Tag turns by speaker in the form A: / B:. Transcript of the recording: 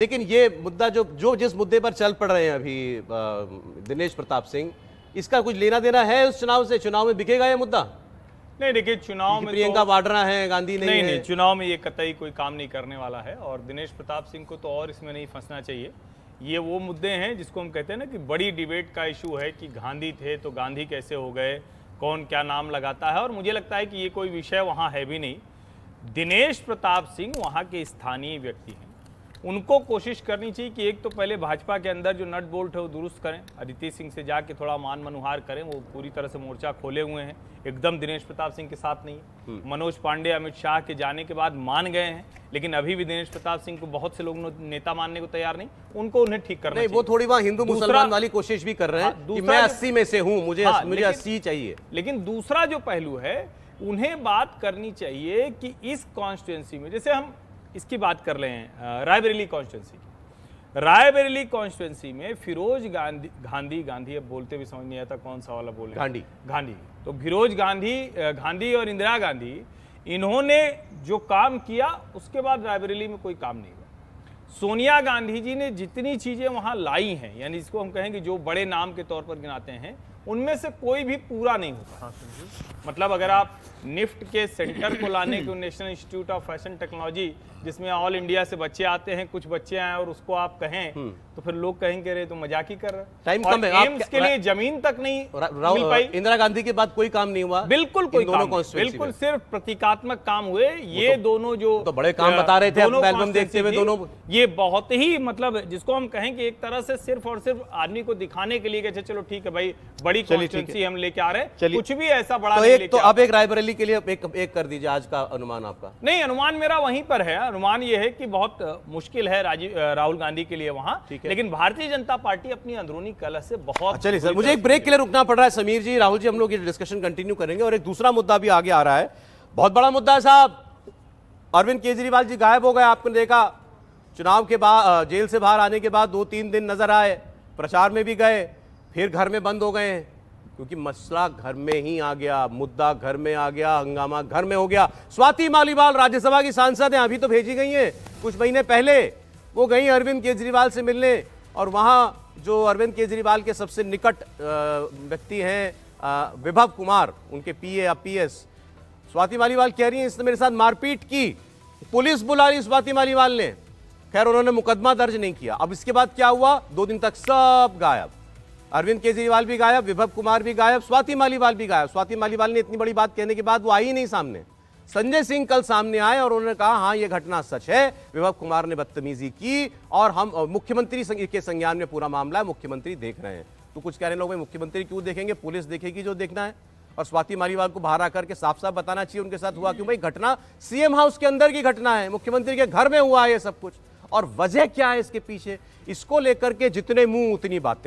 A: लेकिन ये मुद्दा जो जिस मुद्दे पर चल पड़ रहे हैं अभी दिनेश प्रताप सिंह, इसका कुछ लेना देना है उस चुनाव से? चुनाव में बिकेगा ये मुद्दा?
B: नहीं, देखिए चुनाव में
A: प्रियंका वाड्रा है, गांधी
B: नहीं, चुनाव में ये कतई कोई काम नहीं करने वाला है और दिनेश प्रताप सिंह को तो और इसमें नहीं फंसना चाहिए। ये वो मुद्दे हैं जिसको हम कहते हैं ना कि बड़ी डिबेट का इशू है कि गांधी थे तो गांधी कैसे हो गए, कौन क्या नाम लगाता है, और मुझे लगता है कि ये कोई विषय वहाँ है भी नहीं। दिनेश प्रताप सिंह वहाँ के स्थानीय व्यक्ति हैं, उनको कोशिश करनी चाहिए कि एक तो पहले भाजपा के अंदर जो नट बोल्ट है वो दुरुस्त करें, अदिति सिंह से जाके थोड़ा मान मनुहार करें। वो पूरी तरह से मोर्चा खोले हुए हैं, एकदम दिनेश प्रताप सिंह के साथ नहीं है। मनोज पांडे अमित शाह के जाने के बाद मान गए हैं, लेकिन अभी भी दिनेश प्रताप सिंह को बहुत से लोग नेता मानने को तैयार नहीं, उनको उन्हें ठीक करना चाहिए।
A: वो थोड़ी वहाँ हिंदू मुसलमान वाली कोशिश भी कर रहे हैं कि मैं 80 में से हूँ, मुझे 80 चाहिए।
B: लेकिन दूसरा जो पहलू है, उन्हें बात करनी चाहिए कि इस कॉन्स्टिट्यूंसी में, जैसे हम इसकी बात कर रहे हैं रायबरेली कॉन्स्टिट्यूंसी की, रायबरेली कॉन्स्टिट्यूंसी में फिरोज गांधी अब बोलते भी समझ नहीं आता कौन सा वाला बोले, गांधी तो फिरोज गांधी और इंदिरा गांधी, इन्होंने जो काम किया उसके बाद रायबरेली में कोई काम नहीं हुआ। सोनिया गांधी जी ने जितनी चीजें वहां लाई हैं, यानी जिसको हम कहेंगे जो बड़े नाम के तौर पर गिनाते हैं, उनमें से कोई भी पूरा नहीं होता। मतलब अगर आप निफ्ट के सेंटर को लाने को, national institute of fashion technology, जिसमें ऑल इंडिया से बच्चे आते हैं, कुछ बच्चे आए और उसको आप कहें तो फिर लोग कहेंगे रे तो मजाक ही कर रहे हैं।
A: टाइम कम है,
B: एम्स के लिए जमीन तक नहीं मिल पाई।
A: इंदिरा गांधी के बाद कोई काम नहीं हुआ,
B: बिल्कुल कोई काम, बिल्कुल सिर्फ प्रतीकात्मक काम हुए। ये दोनों जो
A: तो बड़े काम बता रहे थे एल्बम देखते हुए दोनों,
B: ये बहुत ही मतलब जिसको हम कहें कि एक तरह से सिर्फ और सिर्फ आदमी को दिखाने के लिए कि चलो ठीक है भाई, बड़ी कॉन्स्टिट्यूंसी हम लेके आ रहे हैं, कुछ भी ऐसा बड़ा नहीं लेके।
A: तो अब एक रायबरेली के लिए एक कर दीजिए आज का अनुमान आपका।
B: नहीं, अनुमान मेरा वहीं पर है। अनुमान यह है कि बहुत मुश्किल है राहुल गांधी के लिए वहां, लेकिन भारतीय जनता पार्टी अपनी अंदरूनी कलह से बहुत।
A: चलिए सर, मुझे एक ब्रेक के लिए रुकना पड़ रहा है। समीर जी, राहुल जी, हम लोग ये डिस्कशन कंटिन्यू करेंगे और एक दूसरा मुद्दा भी आगे आ रहा है, बहुत बड़ा मुद्दा है साहब। अरविंद केजरीवाल जी गायब हो गए, आपने देखा चुनाव के बाद, जेल से बाहर आने के बाद 2-3 दिन नजर आए, प्रचार में भी गए, फिर घर में बंद हो गए हैं क्योंकि मसला घर में ही आ गया, मुद्दा घर में आ गया, हंगामा घर में हो गया। स्वाति मालीवाल राज्यसभा की सांसद हैं, अभी तो भेजी गई हैं, कुछ महीने पहले वो गई अरविंद केजरीवाल से मिलने, और वहां जो अरविंद केजरीवाल के सबसे निकट व्यक्ति हैं विभव कुमार, उनके पीए या पीएस, स्वाति मालीवाल कह रही हैं इसने मेरे साथ मारपीट की, पुलिस बुला ली स्वाति मालीवाल ने। खैर उन्होंने मुकदमा दर्ज नहीं किया। अब इसके बाद क्या हुआ, 2 दिन तक सब गायब, अरविंद केजरीवाल भी गायब, विभव कुमार भी गायब, स्वाति मालीवाल भी गायब। स्वाति मालीवाल ने इतनी बड़ी बात कहने के बाद वो आई नहीं सामने। संजय सिंह कल सामने आए और उन्होंने कहा हाँ ये घटना सच है, विभव कुमार ने बदतमीजी की और हम मुख्यमंत्री के संज्ञान में पूरा मामला है, मुख्यमंत्री देख रहे हैं। तो कुछ कह रहे लोग भाई मुख्यमंत्री क्यों देखेंगे, पुलिस देखेगी जो देखना है। और स्वाति मालीवाल को बाहर आकर के साफ साफ बताना चाहिए उनके साथ हुआ क्यों। भाई घटना सीएम हाउस के अंदर की घटना है, मुख्यमंत्री के घर में हुआ है ये सब कुछ, और वजह क्या है इसके पीछे, इसको लेकर के जितने मुंह उतनी बातें।